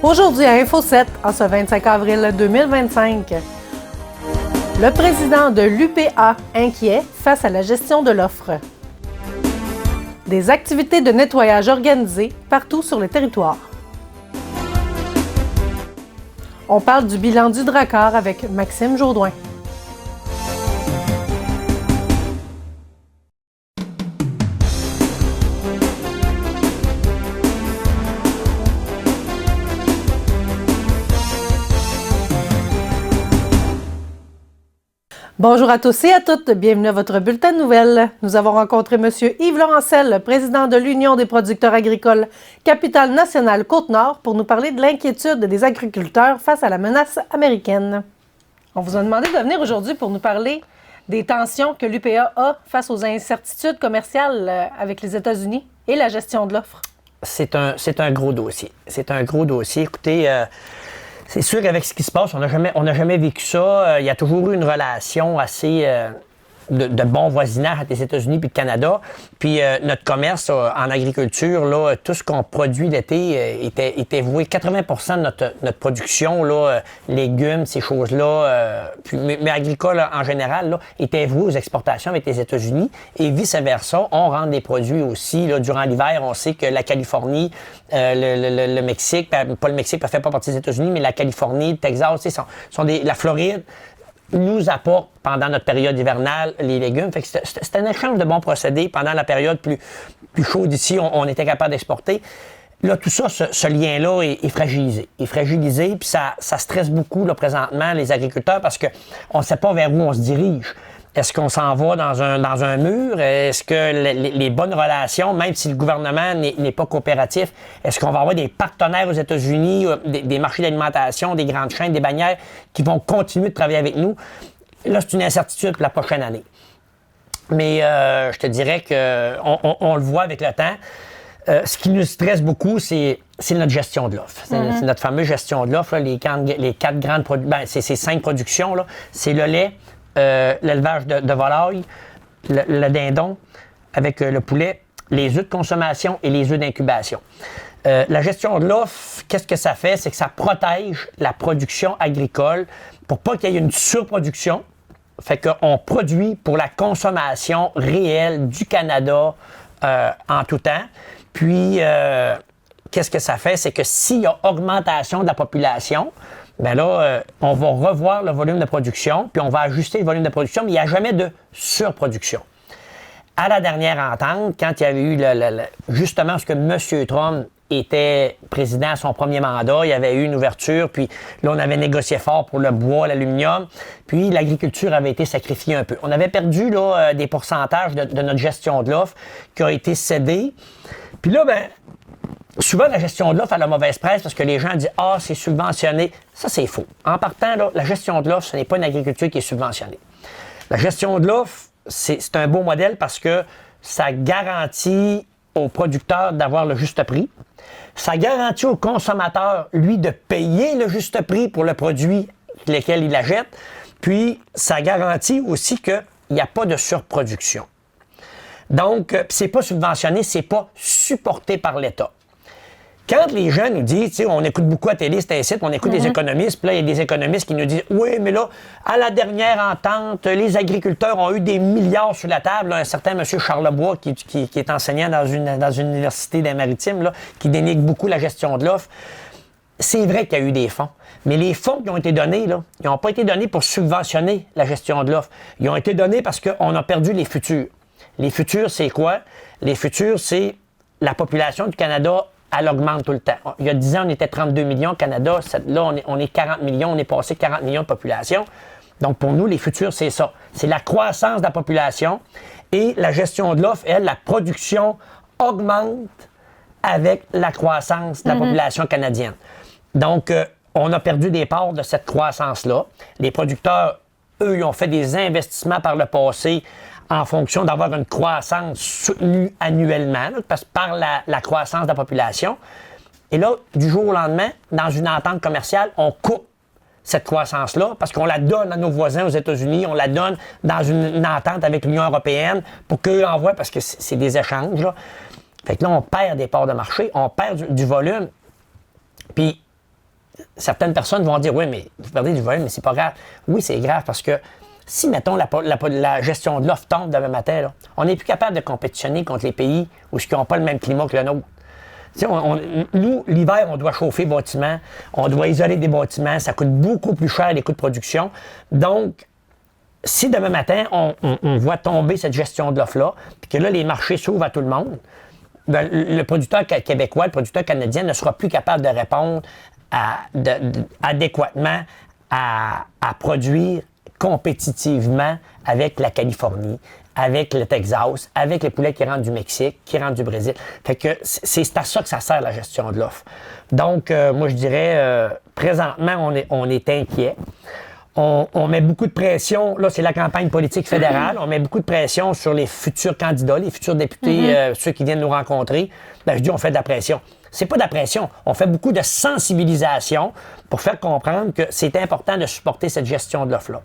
Aujourd'hui à Info 7, en ce 25 avril 2025, le président de l'UPA inquiet face à la gestion de l'offre. Des activités de nettoyage organisées partout sur le territoire. On parle du bilan du Drakkar avec Maxime Jourdouin. Bonjour à tous et à toutes, bienvenue à votre bulletin de nouvelles. Nous avons rencontré M. Yves Laurentzel, président de l'Union des producteurs agricoles Capitale nationale Côte-Nord, pour nous parler de l'inquiétude des agriculteurs face à la menace américaine. On vous a demandé de venir aujourd'hui pour nous parler des tensions que l'UPA a face aux incertitudes commerciales avec les États-Unis et la gestion de l'offre. C'est un gros dossier. C'est un gros dossier. Écoutez, c'est sûr qu'avec ce qui se passe, on n'a jamais vécu ça. Il y a toujours eu une relation assez de bon voisinage entre les États-Unis et le Canada. Puis notre commerce en agriculture, là, tout ce qu'on produit l'été était voué. 80% de notre production, là, légumes, ces choses-là, mais agricoles en général, là, était voué aux exportations avec les États-Unis. Et vice-versa, on rentre des produits aussi. Là, durant l'hiver, on sait que la Californie, le Mexique, pas le Mexique, ça ne fait pas partie des États-Unis, mais la Californie, le Texas, la Floride, nous apportent pendant notre période hivernale les légumes. Fait que c'est un échange de bons procédés. Pendant la période plus chaude ici, on était capable d'exporter. Là, tout ça, ce lien-là est fragilisé. Il est fragilisé, puis ça stresse beaucoup là, présentement les agriculteurs parce qu'on ne sait pas vers où on se dirige. Est-ce qu'on s'en va dans un mur? Est-ce que les bonnes relations, même si le gouvernement n'est pas coopératif, est-ce qu'on va avoir des partenaires aux États-Unis, des marchés d'alimentation, des grandes chaînes, des bannières qui vont continuer de travailler avec nous? Là, c'est une incertitude pour la prochaine année. Mais je te dirais qu'on le voit avec le temps. Ce qui nous stresse beaucoup, c'est notre gestion de l'offre. C'est notre fameuse gestion de l'offre. Les quatre grandes productions, c'est ces 5 productions. Là. C'est le lait, l'élevage de volaille, le dindon avec le poulet, les œufs de consommation et les œufs d'incubation. La gestion de l'offre, qu'est-ce que ça fait? C'est que ça protège la production agricole pour pas qu'il y ait une surproduction. Fait qu'on produit pour la consommation réelle du Canada en tout temps. Puis, qu'est-ce que ça fait? C'est que s'il y a augmentation de la population, bien là, on va revoir le volume de production, puis on va ajuster le volume de production, mais il n'y a jamais de surproduction. À la dernière entente, quand il y avait eu justement ce que M. Trump était président à son premier mandat, il y avait eu une ouverture, puis là, on avait négocié fort pour le bois, l'aluminium, puis l'agriculture avait été sacrifiée un peu. On avait perdu là, des pourcentages de notre gestion de l'offre qui a été cédée. Puis là, bien, souvent, la gestion de l'offre a la mauvaise presse parce que les gens disent « Ah, c'est subventionné ». Ça, c'est faux. En partant, là, la gestion de l'offre, ce n'est pas une agriculture qui est subventionnée. La gestion de l'offre, c'est un beau modèle parce que ça garantit aux producteurs d'avoir le juste prix. Ça garantit au consommateur, lui, de payer le juste prix pour le produit lequel il achète. Puis, ça garantit aussi qu'il n'y a pas de surproduction. Donc, c'est pas subventionné, c'est pas supporté par l'État. Quand les gens nous disent, tu sais, on écoute beaucoup à télé, c'est un site, on écoute des économistes, puis là, il y a des économistes qui nous disent, oui, mais là, à la dernière entente, les agriculteurs ont eu des milliards sur la table. Là, un certain M. Charlebois, qui est enseignant dans une université des Maritimes, là, qui dénigre beaucoup la gestion de l'offre. C'est vrai qu'il y a eu des fonds, mais les fonds qui ont été donnés, là, ils n'ont pas été donnés pour subventionner la gestion de l'offre. Ils ont été donnés parce qu'on a perdu les futurs. Les futurs, c'est quoi? Les futurs, c'est la population du Canada, elle augmente tout le temps. Il y a 10 ans, on était 32 millions au Canada. Là, on est 40 millions. On est passé 40 millions de population. Donc, pour nous, les futurs, c'est ça. C'est la croissance de la population et la gestion de l'offre, elle, la production augmente avec la croissance de la population canadienne. Donc, on a perdu des parts de cette croissance-là. Les producteurs, eux, ils ont fait des investissements par le passé en fonction d'avoir une croissance soutenue annuellement, là, par la croissance de la population. Et là, du jour au lendemain, dans une entente commerciale, on coupe cette croissance-là parce qu'on la donne à nos voisins aux États-Unis, on la donne dans une entente avec l'Union européenne pour qu'eux envoient, parce que c'est des échanges. Là. Fait que là, on perd des parts de marché, on perd du volume. Puis, certaines personnes vont dire, oui, mais vous perdez du volume, mais c'est pas grave. Oui, c'est grave parce que si, mettons, la gestion de l'offre tombe demain matin, là, on n'est plus capable de compétitionner contre les pays où ils n'ont pas le même climat que le nôtre. Nous, l'hiver, on doit chauffer les bâtiments, on doit isoler des bâtiments, ça coûte beaucoup plus cher les coûts de production. Donc, si demain matin, on voit tomber cette gestion de l'offre-là, puis que là, les marchés s'ouvrent à tout le monde, bien, le producteur québécois, le producteur canadien ne sera plus capable de répondre adéquatement à produire compétitivement avec la Californie, avec le Texas, avec les poulets qui rentrent du Mexique, qui rentrent du Brésil. Fait que c'est à ça que ça sert la gestion de l'offre. Donc, moi, je dirais, présentement, on est inquiet. On met beaucoup de pression, là, c'est la campagne politique fédérale, on met beaucoup de pression sur les futurs candidats, les futurs députés, ceux qui viennent nous rencontrer. Ben, je dis, on fait de la pression. C'est pas de la pression, on fait beaucoup de sensibilisation pour faire comprendre que c'est important de supporter cette gestion de l'offre-là.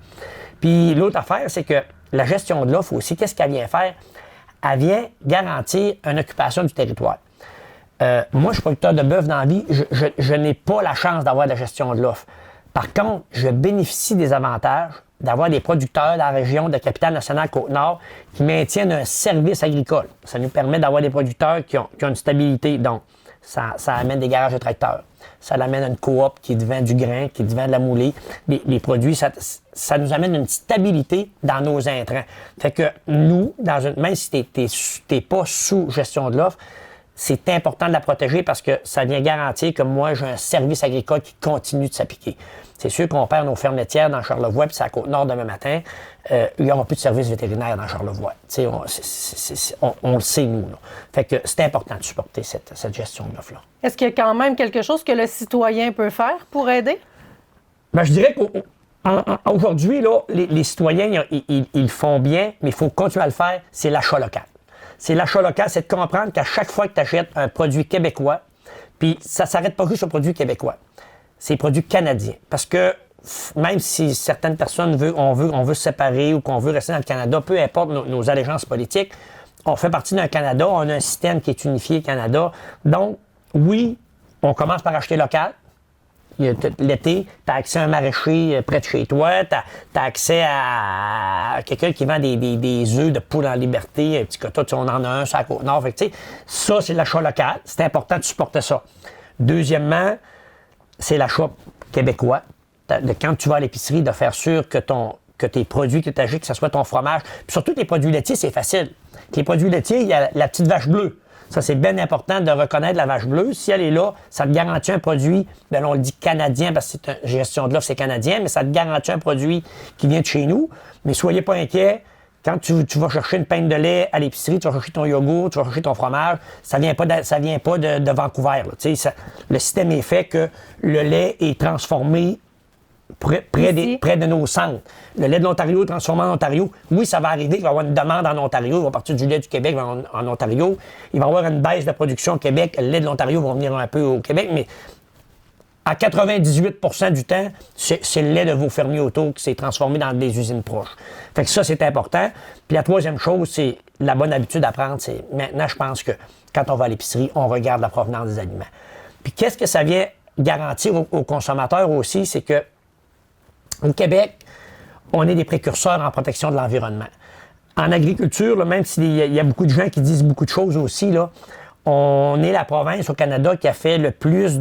Puis l'autre affaire, c'est que la gestion de l'offre aussi, qu'est-ce qu'elle vient faire? Elle vient garantir une occupation du territoire. Moi, je suis producteur de bœuf dans la vie, je n'ai pas la chance d'avoir la gestion de l'offre. Par contre, je bénéficie des avantages d'avoir des producteurs dans la région de Capitale-Nationale Côte-Nord qui maintiennent un service agricole. Ça nous permet d'avoir des producteurs qui ont une stabilité. Donc, ça amène des garages de tracteurs. Ça l'amène à une coop qui vend du grain, qui vend de la moulée. Les produits, ça nous amène une stabilité dans nos intrants. Fait que nous, même si t'es pas sous gestion de l'offre, c'est important de la protéger parce que ça vient garantir que moi, j'ai un service agricole qui continue de s'appliquer. C'est sûr qu'on perd nos fermes laitières dans Charlevoix, puis c'est à Côte-Nord demain matin. Il n'y aura plus de service vétérinaire dans Charlevoix. On le sait, nous. Là. Fait que c'est important de supporter cette gestion de l'offre-là. Est-ce qu'il y a quand même quelque chose que le citoyen peut faire pour aider? Bien, je dirais qu'aujourd'hui, les citoyens, ils font bien, mais il faut continuer à le faire, c'est l'achat local. C'est l'achat local, c'est de comprendre qu'à chaque fois que tu achètes un produit québécois, puis ça ne s'arrête pas juste au produit québécois, c'est produits canadiens. Parce que même si certaines personnes on veut se séparer ou qu'on veut rester dans le Canada, peu importe nos allégeances politiques, on fait partie d'un Canada, on a un système qui est unifié Canada. Donc, oui, on commence par acheter local. L'été, tu as accès à un maraîcher près de chez toi, tu as accès à quelqu'un qui vend des œufs de poule en liberté, un petit quota, on en a un sur la Côte-Nord. Fait que, ça, c'est l'achat local. C'est important de supporter ça. Deuxièmement, c'est l'achat québécois. Quand tu vas à l'épicerie, de faire sûr que tes produits que tu achètes, que ce soit ton fromage, puis surtout tes produits laitiers, c'est facile. Les produits laitiers, il y a la petite vache bleue. Ça, c'est bien important de reconnaître la vache bleue. Si elle est là, ça te garantit un produit, bien, on le dit canadien parce que c'est une gestion de l'offre, c'est canadien, mais ça te garantit un produit qui vient de chez nous. Mais soyez pas inquiets. Quand tu vas chercher une pinte de lait à l'épicerie, tu vas chercher ton yogourt, tu vas chercher ton fromage, ça vient pas de Vancouver. Le système est fait que le lait est transformé près de nos centres. Le lait de l'Ontario est transformé en Ontario. Oui, ça va arriver, il va y avoir une demande en Ontario, il va partir du lait du Québec en Ontario. Il va y avoir une baisse de production au Québec, le lait de l'Ontario va venir un peu au Québec, mais à 98 % du temps, c'est le lait de vos fermiers autour qui s'est transformé dans des usines proches. Fait que ça, c'est important. Puis la troisième chose, c'est la bonne habitude à prendre, c'est maintenant, je pense que quand on va à l'épicerie, on regarde la provenance des aliments. Puis qu'est-ce que ça vient garantir aux consommateurs aussi, c'est que au Québec, on est des précurseurs en protection de l'environnement. En agriculture, là, même s'il y a beaucoup de gens qui disent beaucoup de choses aussi, là, on est la province au Canada qui a fait le plus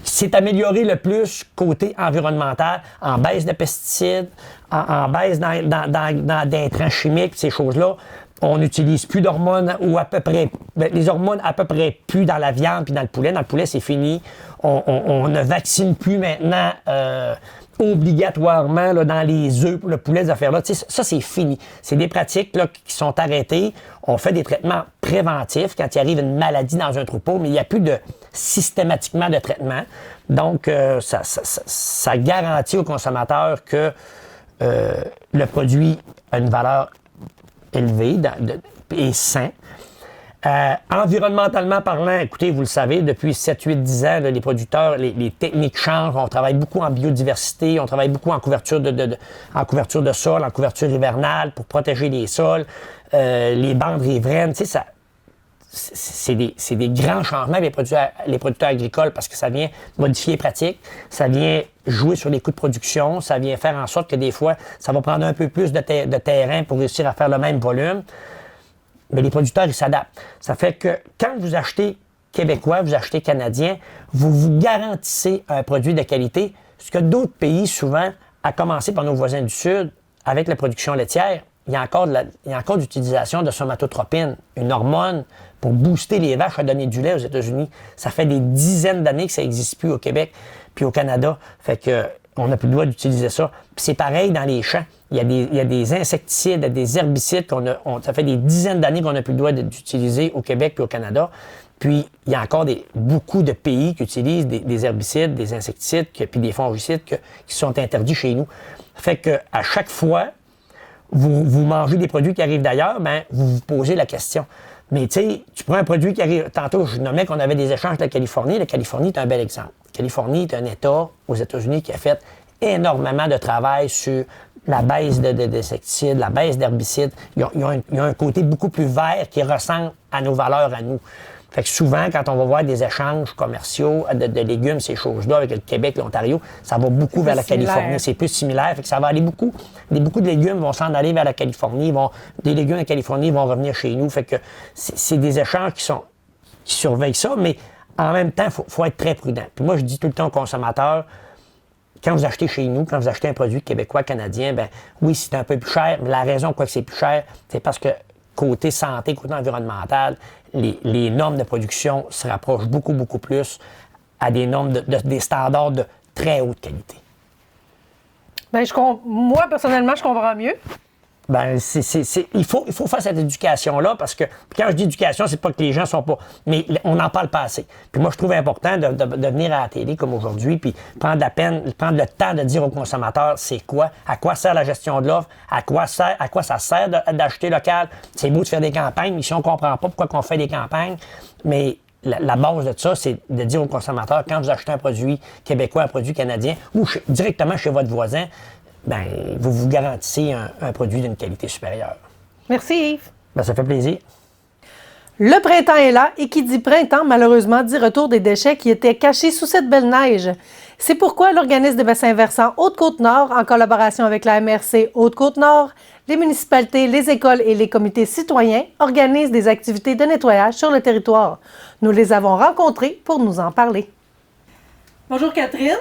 qui s'est amélioré le plus côté environnemental, en baisse de pesticides, en baisse d'intrants chimiques, ces choses-là. On n'utilise plus d'hormones ou à peu près, les hormones à peu près plus dans la viande puis dans le poulet. Dans le poulet, c'est fini. On ne vaccine plus maintenant obligatoirement là, dans les œufs pour le poulet, ces affaires-là. Ça, c'est fini. C'est des pratiques là, qui sont arrêtées. On fait des traitements préventifs quand il arrive une maladie dans un troupeau, mais il n'y a plus systématiquement de traitement. Donc, ça garantit aux consommateurs que le produit a une valeur élevée et sain. Environnementalement parlant, écoutez, vous le savez, depuis 7, 8, 10 ans, là, les producteurs, les techniques changent. On travaille beaucoup en biodiversité, on travaille beaucoup en couverture en couverture de sol, en couverture hivernale pour protéger les sols, les bandes riveraines. Tu sais, c'est des grands changements avec les producteurs agricoles parce que ça vient modifier les pratiques, ça vient jouer sur les coûts de production, ça vient faire en sorte que des fois, ça va prendre un peu plus de terrain pour réussir à faire le même volume. Mais les producteurs, ils s'adaptent. Ça fait que quand vous achetez québécois, vous achetez canadien, vous vous garantissez un produit de qualité, ce que d'autres pays, souvent, à commencer par nos voisins du Sud, avec la production laitière, il y a encore d'utilisation de somatotropine, une hormone pour booster les vaches à donner du lait aux États-Unis. Ça fait des dizaines d'années que ça n'existe plus au Québec puis au Canada. Fait que on n'a plus le droit d'utiliser ça. Puis c'est pareil dans les champs. Il y a des insecticides, des herbicides ça fait des dizaines d'années qu'on n'a plus le droit d'utiliser au Québec puis au Canada. Puis il y a encore beaucoup de pays qui utilisent des herbicides, des insecticides, puis des fongicides qui sont interdits chez nous. Fait que à chaque fois, vous mangez des produits qui arrivent d'ailleurs, bien, vous vous posez la question. Mais tu sais, tu prends un produit qui arrive. Tantôt, je nommais qu'on avait des échanges avec la Californie. La Californie est un bel exemple. La Californie est un État aux États-Unis qui a fait énormément de travail sur la baisse d'insecticides, la baisse d'herbicides. Ils ont un côté beaucoup plus vert qui ressemble à nos valeurs à nous. Fait que souvent, quand on va voir des échanges commerciaux de légumes, ces choses-là, avec le Québec et l'Ontario, ça va beaucoup vers la Californie. C'est plus similaire. Fait que ça va aller beaucoup. Beaucoup de légumes vont s'en aller vers la Californie. Des légumes en Californie vont revenir chez nous. Fait que c'est des échanges qui surveillent ça, mais en même temps, il faut être très prudent. Puis moi, je dis tout le temps aux consommateurs, quand vous achetez chez nous, quand vous achetez un produit québécois, canadien, ben oui, c'est un peu plus cher, mais la raison pourquoi c'est plus cher, c'est parce que côté santé, côté environnemental, les normes de production se rapprochent beaucoup, beaucoup plus à des normes des standards de très haute qualité. Bien, moi, personnellement, je comprends mieux. Ben, il faut faire cette éducation-là parce que quand je dis éducation, c'est pas que les gens sont pas. Mais on n'en parle pas assez. Puis moi, je trouve important de venir à la télé comme aujourd'hui, puis prendre le temps de dire aux consommateurs c'est quoi, à quoi sert la gestion de l'offre, à quoi ça sert d'acheter local. C'est beau de faire des campagnes, mais si on comprend pas pourquoi on fait des campagnes, mais la base de ça, c'est de dire aux consommateurs, quand vous achetez un produit québécois, un produit canadien, ou directement chez votre voisin, bien, vous vous garantissez un produit d'une qualité supérieure. Merci Yves. Bien, ça fait plaisir. Le printemps est là et qui dit printemps, malheureusement, dit retour des déchets qui étaient cachés sous cette belle neige. C'est pourquoi l'organisme des bassins versants Haute-Côte-Nord, en collaboration avec la MRC Haute-Côte-Nord, les municipalités, les écoles et les comités citoyens organisent des activités de nettoyage sur le territoire. Nous les avons rencontrés pour nous en parler. Bonjour Catherine.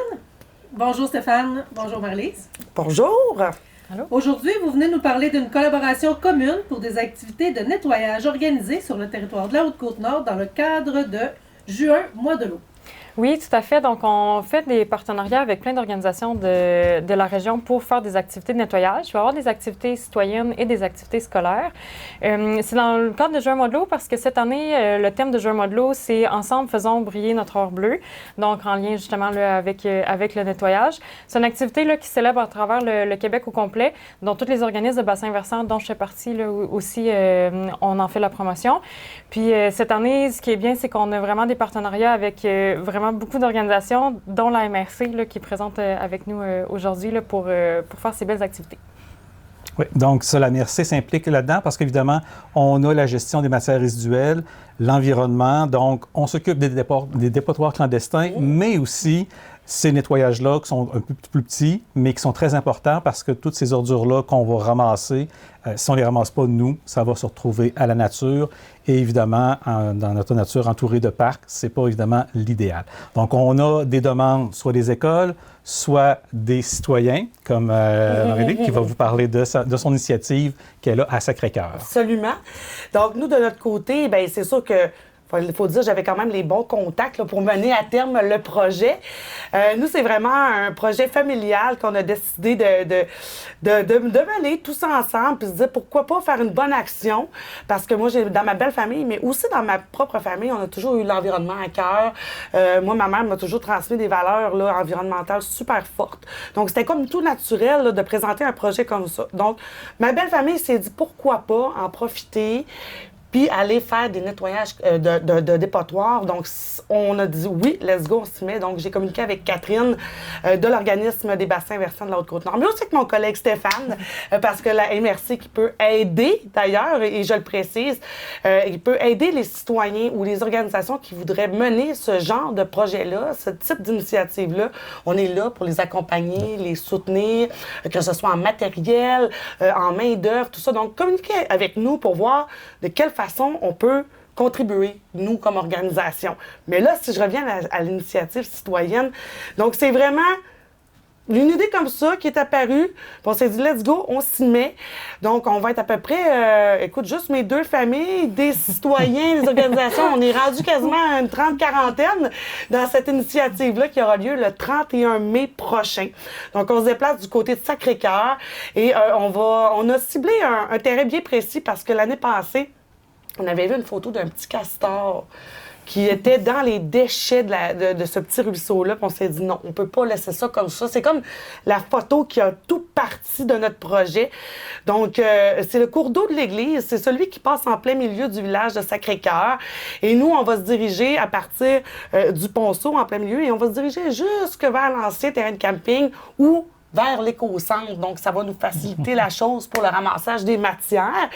Bonjour Stéphane. Bonjour Marlise. Bonjour. Allô? Aujourd'hui, vous venez nous parler d'une collaboration commune pour des activités de nettoyage organisées sur le territoire de la Haute-Côte-Nord dans le cadre de Juin, mois de l'eau. Oui, tout à fait. Donc, on fait des partenariats avec plein d'organisations de la région pour faire des activités de nettoyage. Il va y avoir des activités citoyennes et des activités scolaires. C'est dans le cadre de Juin mois de l'eau parce que cette année, le thème de Juin mois de l'eau, c'est « Ensemble, faisons briller notre or bleu ». Donc, en lien justement là, avec le nettoyage. C'est une activité là, qui célèbre à travers le Québec au complet, dont tous les organismes de bassins versants, dont je fais partie là, aussi, on en fait la promotion. Puis, cette année, ce qui est bien, c'est qu'on a vraiment des partenariats avec vraiment beaucoup d'organisations, dont la MRC là, qui est présente avec nous aujourd'hui là, pour faire ces belles activités. Oui, donc ça, la MRC s'implique là-dedans parce qu'évidemment, on a la gestion des matières résiduelles, l'environnement, donc on s'occupe des dépotoirs clandestins, mais aussi ces nettoyages-là qui sont un peu plus petits, mais qui sont très importants parce que toutes ces ordures-là qu'on va ramasser, si on ne les ramasse pas nous, ça va se retrouver à la nature. Et évidemment, dans notre nature entourée de parcs, ce n'est pas évidemment l'idéal. Donc, on a des demandes, soit des écoles, soit des citoyens, comme Marie-Luc, qui va vous parler de son initiative qu'elle a à Sacré-Cœur. Absolument. Donc, nous, de notre côté, bien, c'est sûr que il faut dire, j'avais quand même les bons contacts là, pour mener à terme le projet. Nous, c'est vraiment un projet familial qu'on a décidé de mener tous ensemble puis se dire pourquoi pas faire une bonne action. Parce que moi, dans ma belle famille, mais aussi dans ma propre famille, on a toujours eu l'environnement à cœur. Moi, ma mère m'a toujours transmis des valeurs là, environnementales super fortes. Donc, c'était comme tout naturel là, de présenter un projet comme ça. Donc, ma belle famille s'est dit pourquoi pas en profiter. puis aller faire des nettoyages de dépotoirs. Donc, on a dit oui, let's go, on s'y met. Donc, j'ai communiqué avec Catherine de l'organisme des bassins versants de la Haute-Côte-Nord, mais aussi avec mon collègue Stéphane, parce que la MRC qui peut aider, d'ailleurs, et je le précise, il peut aider les citoyens ou les organisations qui voudraient mener ce genre de projet-là, ce type d'initiative-là. On est là pour les accompagner, les soutenir, que ce soit en matériel, en main-d'œuvre, tout ça. Donc, communiquez avec nous pour voir de quelle façon on peut contribuer, nous, comme organisation. Mais là, si je reviens à l'initiative citoyenne, donc c'est vraiment une idée comme ça qui est apparue. Puis on s'est dit, let's go, on s'y met. Donc, on va être à peu près, écoute, juste mes 2 familles, des citoyens, des organisations. On est rendu quasiment à une 30-40aine dans cette initiative-là qui aura lieu le 31 mai prochain. Donc, on se déplace du côté de Sacré-Cœur et on a ciblé un terrain bien précis parce que l'année passée, on avait vu une photo d'un petit castor qui était dans les déchets de ce petit ruisseau-là. Puis on s'est dit non, on peut pas laisser ça comme ça. C'est comme la photo qui a tout parti de notre projet. Donc, c'est le cours d'eau de l'église. C'est celui qui passe en plein milieu du village de Sacré-Cœur. Et nous, on va se diriger à partir du ponceau en plein milieu et on va se diriger jusque vers l'ancien terrain de camping où vers l'éco-centre. Donc, ça va nous faciliter la chose pour le ramassage des matières.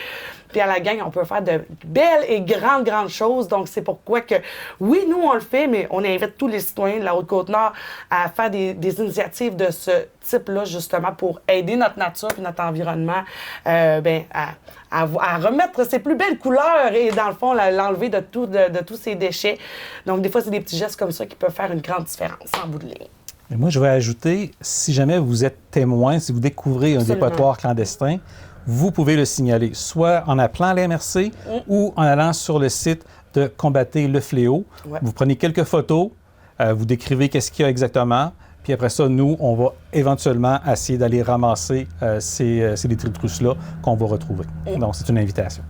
Puis à la gang, on peut faire de belles et grandes choses. Donc, c'est pourquoi que, oui, nous, on le fait, mais on invite tous les citoyens de la Haute-Côte-Nord à faire des initiatives de ce type-là, justement, pour aider notre nature et notre environnement à remettre ses plus belles couleurs et, dans le fond, l'enlever de tous ces déchets. Donc, des fois, c'est des petits gestes comme ça qui peuvent faire une grande différence en bout de ligne. Et moi, je vais ajouter, si jamais vous êtes témoin, si vous découvrez un dépotoir clandestin, vous pouvez le signaler, soit en appelant la MRC ou en allant sur le site de Combattez le fléau. Ouais. Vous prenez quelques photos, vous décrivez qu'est-ce qu'il y a exactement, puis après ça, nous, on va éventuellement essayer d'aller ramasser ces détritus-là qu'on va retrouver. Donc, c'est une invitation.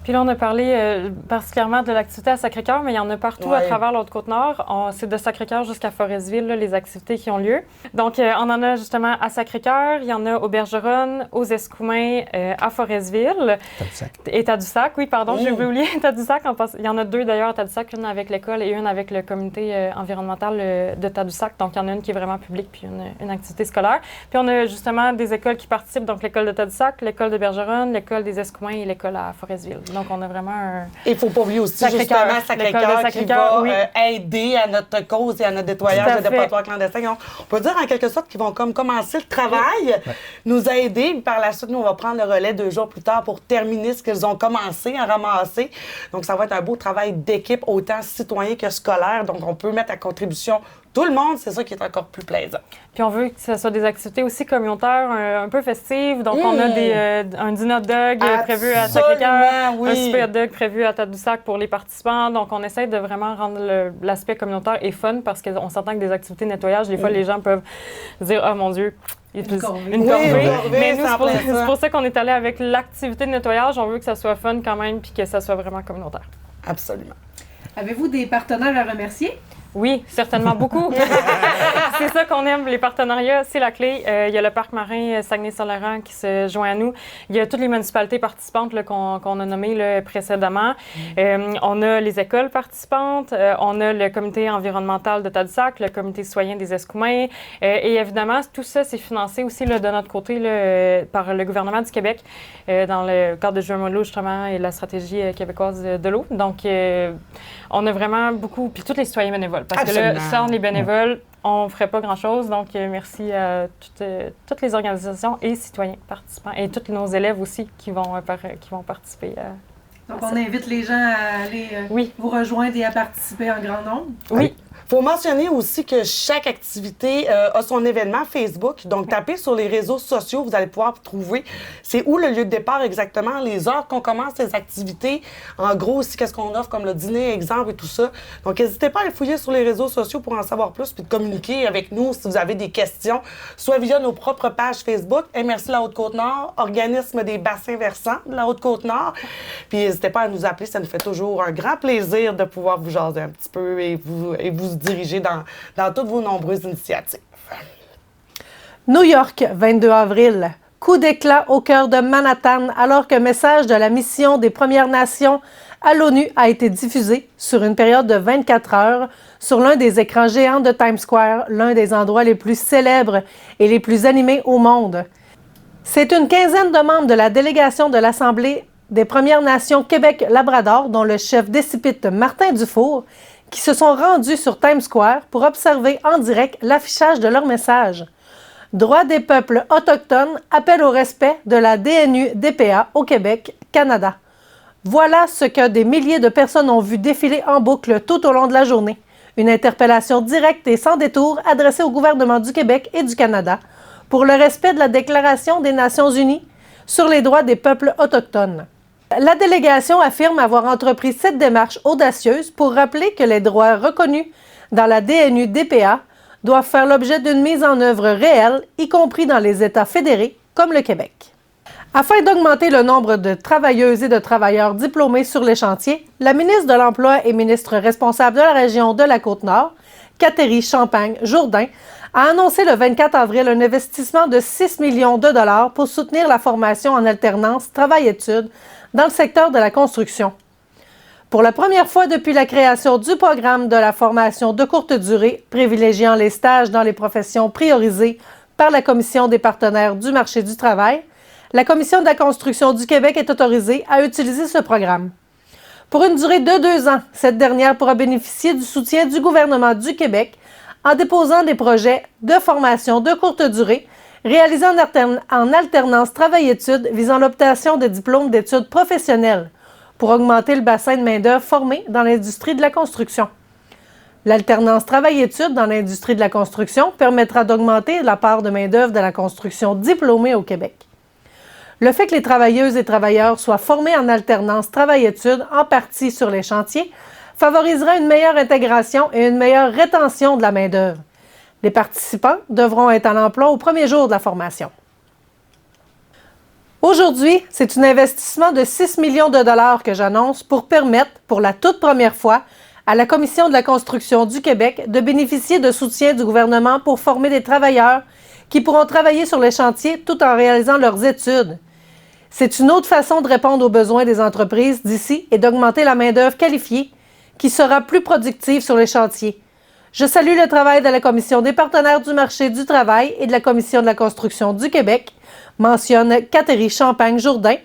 Puis là, on a parlé particulièrement de l'activité à Sacré-Cœur, mais il y en a partout à travers la Haute-Côte-Nord. C'est de Sacré-Cœur jusqu'à Forestville, là, les activités qui ont lieu. Donc, on en a justement à Sacré-Cœur, il y en a au Bergeronne, aux Escoumins, à Forestville. Tadoussac. Et Tadoussac, oui, pardon, j'ai oublié Tadoussac. Il y en a 2 d'ailleurs à Tadoussac, une avec l'école et une avec le comité environnemental de Tadoussac. Donc, il y en a une qui est vraiment publique, puis une activité scolaire. Puis, on a justement des écoles qui participent, donc l'école de Tadoussac, l'école de Bergeronne, l'école des Escoumins et l'école à Forestville. Donc, on a vraiment un... Il ne faut pas oublier aussi justement Sacré-Cœur qui va aider à notre cause et à notre nettoyage de dépotoirs clandestins. On peut dire en quelque sorte qu'ils vont comme commencer le travail, nous aider. Puis par la suite, nous, on va prendre le relais 2 jours plus tard pour terminer ce qu'ils ont commencé à ramasser. Donc, ça va être un beau travail d'équipe, autant citoyen que scolaire. Donc, on peut mettre à contribution tout le monde, c'est ça qui est encore plus plaisant. Puis on veut que ce soit des activités aussi communautaires, un peu festives. Donc, on a un dîner hot dog prévu à Sacré-Cœur, un souper hot dog prévu à Tadoussac pour les participants. Donc, on essaie de vraiment rendre l'aspect communautaire et fun parce qu'on s'entend que des activités de nettoyage, des fois, les gens peuvent se dire « Oh mon Dieu! » Une corvée. Mais nous, c'est pour ça qu'on est allé avec l'activité de nettoyage. On veut que ça soit fun quand même puis que ça soit vraiment communautaire. Absolument. Avez-vous des partenaires à remercier? Oui, certainement beaucoup. C'est ça qu'on aime, les partenariats, c'est la clé. Il y a le parc marin Saguenay-Saint-Laurent qui se joint à nous. Il y a toutes les municipalités participantes là, qu'on a nommées là, précédemment. On a les écoles participantes, on a le comité environnemental de Tadoussac, le comité citoyen des Escoumins. Et évidemment, tout ça, c'est financé aussi là, de notre côté là, par le gouvernement du Québec dans le cadre de Juin de l'eau, justement, et la stratégie québécoise de l'eau. Donc, on a vraiment beaucoup, puis tous les citoyens bénévoles. Parce que là, sans les bénévoles, on ne ferait pas grand-chose. Donc, merci à toutes les organisations et citoyens participants et tous nos élèves aussi qui vont participer. Donc, on invite les gens à aller vous rejoindre et à participer en grand nombre. Oui. Il faut mentionner aussi que chaque activité a son événement Facebook. Donc, tapez sur les réseaux sociaux, vous allez pouvoir trouver c'est où le lieu de départ exactement, les heures qu'on commence les activités. En gros, aussi, qu'est-ce qu'on offre comme le dîner, exemple et tout ça. Donc, n'hésitez pas à les fouiller sur les réseaux sociaux pour en savoir plus puis de communiquer avec nous si vous avez des questions, soit via nos propres pages Facebook, MRC La Haute-Côte-Nord, Organisme des bassins versants de la Haute-Côte-Nord. Puis, n'hésitez pas à nous appeler, ça nous fait toujours un grand plaisir de pouvoir vous jaser un petit peu et vous diriger dans toutes vos nombreuses initiatives. New York, 22 avril. Coup d'éclat au cœur de Manhattan, alors qu'un message de la mission des Premières Nations à l'ONU a été diffusé sur une période de 24 heures sur l'un des écrans géants de Times Square, l'un des endroits les plus célèbres et les plus animés au monde. C'est une quinzaine de membres de la délégation de l'Assemblée des Premières Nations Québec-Labrador, dont le chef décipite Martin Dufour, qui se sont rendus sur Times Square pour observer en direct l'affichage de leur message. Droits des peuples autochtones, appel au respect de la DNU-DPA au Québec, Canada. Voilà ce que des milliers de personnes ont vu défiler en boucle tout au long de la journée. Une interpellation directe et sans détour adressée au gouvernement du Québec et du Canada pour le respect de la Déclaration des Nations unies sur les droits des peuples autochtones. La délégation affirme avoir entrepris cette démarche audacieuse pour rappeler que les droits reconnus dans la DNU-DPA doivent faire l'objet d'une mise en œuvre réelle, y compris dans les États fédérés comme le Québec. Afin d'augmenter le nombre de travailleuses et de travailleurs diplômés sur les chantiers, la ministre de l'Emploi et ministre responsable de la région de la Côte-Nord, Catherine Champagne-Jourdain, a annoncé le 24 avril un investissement de 6 millions de dollars pour soutenir la formation en alternance travail-études dans le secteur de la construction. Pour la première fois depuis la création du programme de la formation de courte durée, privilégiant les stages dans les professions priorisées par la Commission des partenaires du marché du travail, la Commission de la construction du Québec est autorisée à utiliser ce programme. Pour une durée de 2 ans, cette dernière pourra bénéficier du soutien du gouvernement du Québec en déposant des projets de formation de courte durée réalisés en alternance travail-études visant l'obtention de diplômes d'études professionnelles pour augmenter le bassin de main-d'œuvre formé dans l'industrie de la construction. L'alternance travail-études dans l'industrie de la construction permettra d'augmenter la part de main-d'œuvre de la construction diplômée au Québec. Le fait que les travailleuses et travailleurs soient formés en alternance travail-études, en partie sur les chantiers, favorisera une meilleure intégration et une meilleure rétention de la main-d'œuvre. Les participants devront être à l'emploi au premier jour de la formation. Aujourd'hui, c'est un investissement de 6 millions de dollars que j'annonce pour permettre, pour la toute première fois, à la Commission de la construction du Québec de bénéficier de soutien du gouvernement pour former des travailleurs qui pourront travailler sur les chantiers tout en réalisant leurs études. C'est une autre façon de répondre aux besoins des entreprises d'ici et d'augmenter la main-d'œuvre qualifiée qui sera plus productive sur les chantiers. Je salue le travail de la Commission des partenaires du marché du travail et de la Commission de la construction du Québec, mentionne Catherine Champagne-Jourdain,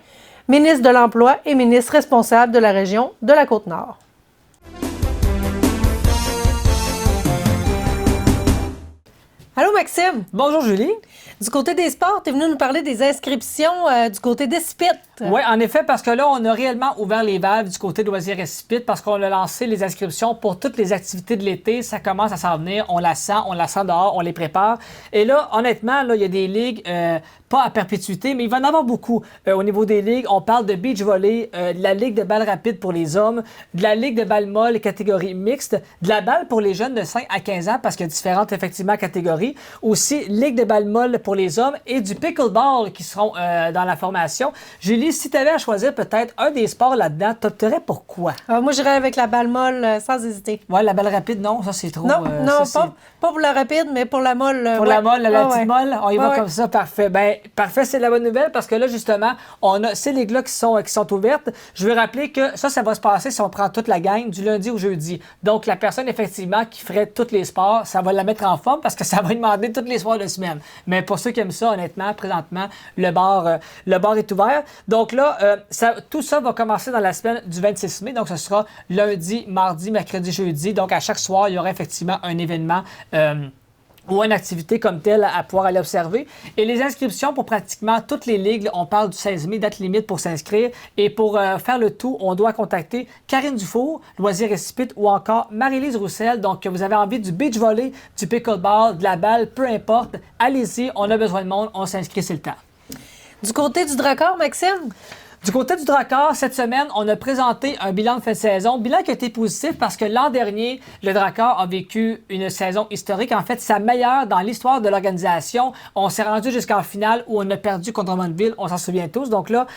ministre de l'Emploi et ministre responsable de la région de la Côte-Nord. Allô Maxime! Bonjour Julie. Du côté des sports, tu es venu nous parler des inscriptions du côté des SPIT. Oui, en effet, parce que là, on a réellement ouvert les valves du côté de Loisirs et SPIT parce qu'on a lancé les inscriptions pour toutes les activités de l'été. Ça commence à s'en venir. On la sent dehors, on les prépare. Et là, honnêtement, là, il y a des ligues, pas à perpétuité, mais il va en avoir beaucoup. Au niveau des ligues, on parle de beach volley, de la ligue de balle rapide pour les hommes, de la ligue de balle molle catégorie mixte, de la balle pour les jeunes de 5 à 15 ans parce qu'il y a différentes, effectivement, catégories. Aussi, ligue de balle molle pour les hommes et du pickleball qui seront dans la formation. Julie, si tu avais à choisir peut-être un des sports là-dedans, t'opterais pour quoi? Moi, j'irais avec la balle molle sans hésiter. Ouais, la balle rapide, non, ça c'est trop. Non, pas pour la rapide, mais pour la molle. Pour la molle, la petite molle, on y va comme ça, parfait. Ben, parfait, c'est la bonne nouvelle parce que là, justement, on a ces ligues-là qui sont ouvertes. Je veux rappeler que ça va se passer si on prend toute la gang du lundi au jeudi. Donc, la personne, effectivement, qui ferait tous les sports, ça va la mettre en forme parce que ça va lui demander tous les soirs de semaine. Mais pour ceux qui aiment ça, honnêtement, présentement, le bar est ouvert. Donc là, tout ça va commencer dans la semaine du 26 mai. Donc, ce sera lundi, mardi, mercredi, jeudi. Donc, à chaque soir, il y aura effectivement un événement ou une activité comme telle à pouvoir aller observer. Et les inscriptions pour pratiquement toutes les ligues, on parle du 16 mai, date limite pour s'inscrire. Et pour faire le tout, on doit contacter Karine Dufour, Loisirs et SPIT, ou encore Marie-Lise Roussel. Donc, vous avez envie du beach volley, du pickleball, de la balle, peu importe. Allez-y, on a besoin de monde, on s'inscrit, c'est le temps. Du côté du Dracor, Maxime? Du côté du Dracor, cette semaine, on a présenté un bilan de fin de saison. Bilan qui a été positif parce que l'an dernier, le Dracor a vécu une saison historique. En fait, sa meilleure dans l'histoire de l'organisation. On s'est rendu jusqu'en finale où on a perdu contre Drummondville. On s'en souvient tous. Donc là,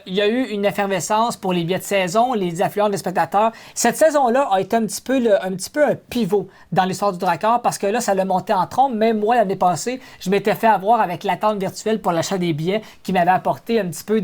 il y a eu une effervescence pour les billets de saison, les affluents des spectateurs. Cette saison-là a été un petit peu un pivot dans l'histoire du Dracor parce que là, ça l'a monté en trombe. Même moi, l'année passée, je m'étais fait avoir avec l'attente virtuelle pour l'achat des billets qui m'avait apporté un petit peu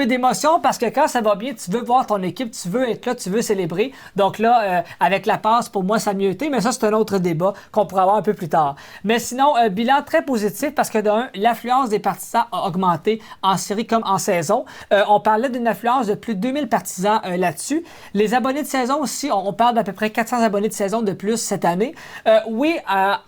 peu d'émotion parce que quand ça va bien, tu veux voir ton équipe, tu veux être là, tu veux célébrer. Donc là, avec la passe, pour moi, ça a mieux été, mais ça, c'est un autre débat qu'on pourra avoir un peu plus tard. Mais sinon, bilan très positif parce que d'un, l'affluence des partisans a augmenté en série comme en saison. On parlait d'une affluence de plus de 2000 partisans là-dessus. Les abonnés de saison aussi, on parle d'à peu près 400 abonnés de saison de plus cette année. Oui,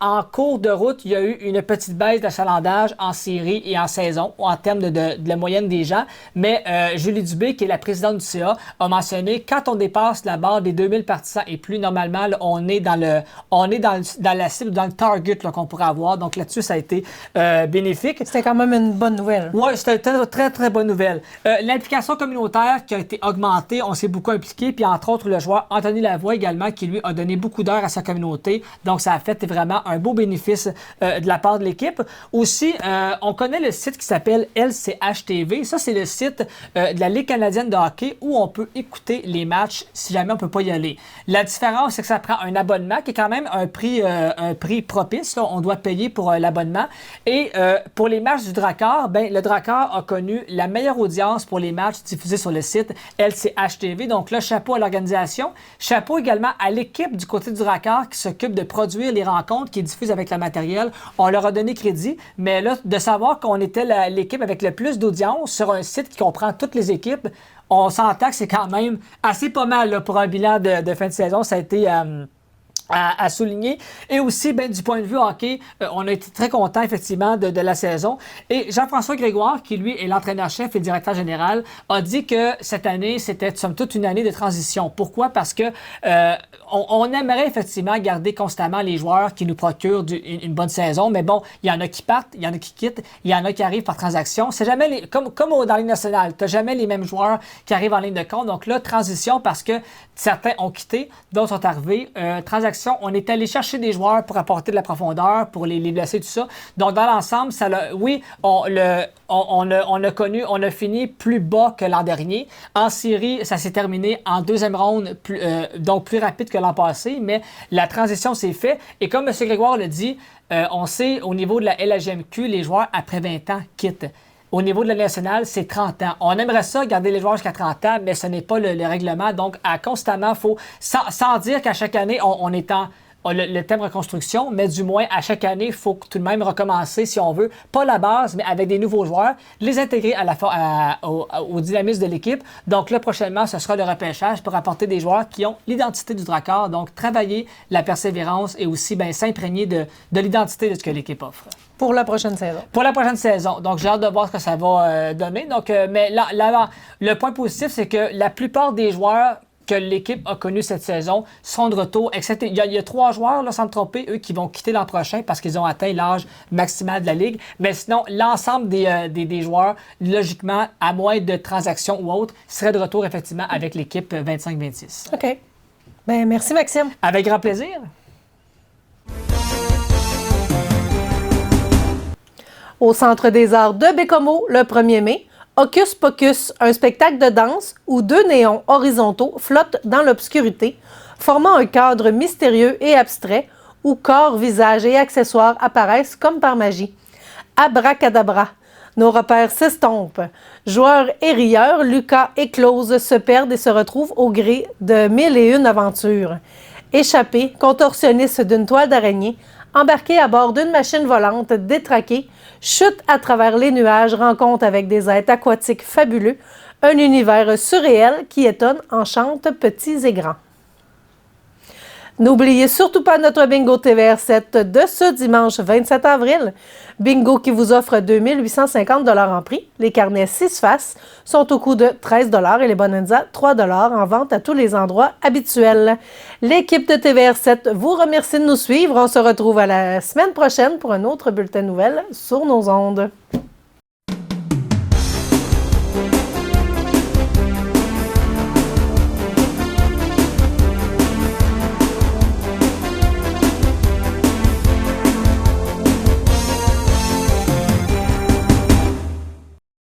en cours de route, il y a eu une petite baisse d'achalandage en série et en saison en termes de la moyenne des gens. Mais Julie Dubé, qui est la présidente du CA, a mentionné quand on dépasse la barre des 2000 partisans et plus, normalement, là, on est dans la cible, dans le target qu'on pourrait avoir. Donc là-dessus, ça a été bénéfique. C'était quand même une bonne nouvelle. Oui, c'était une très, très bonne nouvelle. L'implication communautaire qui a été augmentée, on s'est beaucoup impliqué, puis entre autres, le joueur Anthony Lavoie également, qui lui a donné beaucoup d'heures à sa communauté. Donc, ça a fait vraiment un beau bénéfice de la part de l'équipe. Aussi, on connaît le site qui s'appelle LCH TV. Ça, c'est le site de la Ligue canadienne de hockey où on peut écouter les matchs si jamais on ne peut pas y aller. La différence, c'est que ça prend un abonnement qui est quand même un prix propice. Là. On doit payer pour l'abonnement. Et pour les matchs du Drakkar, ben, le Drakkar a connu la meilleure audience pour les matchs diffusés sur le site LCH TV. Donc là, chapeau à l'organisation. Chapeau également à l'équipe du côté du Drakkar qui s'occupe de produire les rencontres, qui diffusent avec le matériel. On leur a donné crédit. Mais là, de savoir qu'on était l'équipe avec le plus d'audience sur un site qui comprend toutes les équipes, on s'entend que c'est quand même assez pas mal là, pour un bilan de fin de saison. Ça a été à souligner. Et aussi, ben, du point de vue hockey, on a été très contents, effectivement, de la saison. Et Jean-François Grégoire, qui, lui, est l'entraîneur-chef et le directeur général, a dit que cette année, c'était, somme toute, une année de transition. Pourquoi? Parce que on aimerait, effectivement, garder constamment les joueurs qui nous procurent une bonne saison. Mais bon, il y en a qui partent, il y en a qui quittent, il y en a qui arrivent par transaction. C'est jamais comme dans la Ligue nationale. Tu n'as jamais les mêmes joueurs qui arrivent en ligne de compte. Donc là, transition parce que certains ont quitté, d'autres sont arrivés. Transaction, on est allé chercher des joueurs pour apporter de la profondeur, pour les blesser, tout ça. Donc, dans l'ensemble, oui, on a fini plus bas que l'an dernier. En série, ça s'est terminé en deuxième ronde, donc plus rapide que l'an passé, mais la transition s'est faite. Et comme M. Grégoire le dit, on sait, au niveau de la LHMQ, les joueurs après 20 ans quittent. Au niveau de la nationale, c'est 30 ans. On aimerait ça, garder les joueurs jusqu'à 30 ans, mais ce n'est pas le règlement. Donc, constamment, il faut, sans dire qu'à chaque année, on est en le thème reconstruction, mais du moins, à chaque année, il faut tout de même recommencer, si on veut, pas la base, mais avec des nouveaux joueurs, les intégrer au dynamisme de l'équipe. Donc là, prochainement, ce sera le repêchage pour apporter des joueurs qui ont l'identité du Drakkar, donc travailler la persévérance et aussi s'imprégner de l'identité de ce que l'équipe offre. Pour la prochaine saison. Pour la prochaine saison. Donc, j'ai hâte de voir ce que ça va donner. Donc, mais là, le point positif, c'est que la plupart des joueurs que l'équipe a connus cette saison seront de retour, excepté, il y a 3 joueurs, là, sans me tromper, eux, qui vont quitter l'an prochain parce qu'ils ont atteint l'âge maximal de la Ligue. Mais sinon, l'ensemble des joueurs, logiquement, à moins de transactions ou autres, seraient de retour, effectivement, avec l'équipe 25-26. OK. Bien, merci, Maxime. Avec grand plaisir. Au Centre des arts de Bécomo, le 1er mai, Hocus Pocus, un spectacle de danse où 2 néons horizontaux flottent dans l'obscurité, formant un cadre mystérieux et abstrait où corps, visages et accessoires apparaissent comme par magie. Abracadabra. Nos repères s'estompent. Joueurs et rieurs, Lucas et Clause se perdent et se retrouvent au gré de 1001 aventures. Échappés, contorsionnistes d'une toile d'araignée, embarqués à bord d'une machine volante détraquée, chutent à travers les nuages, rencontrent avec des êtres aquatiques fabuleux, un univers surréel qui étonne, enchante petits et grands. N'oubliez surtout pas notre bingo TVR7 de ce dimanche 27 avril. Bingo qui vous offre 2 850 $ en prix. Les carnets 6 faces sont au coût de 13 $ et les bonanza 3 $ en vente à tous les endroits habituels. L'équipe de TVR7 vous remercie de nous suivre. On se retrouve à la semaine prochaine pour un autre bulletin de nouvelles sur nos ondes.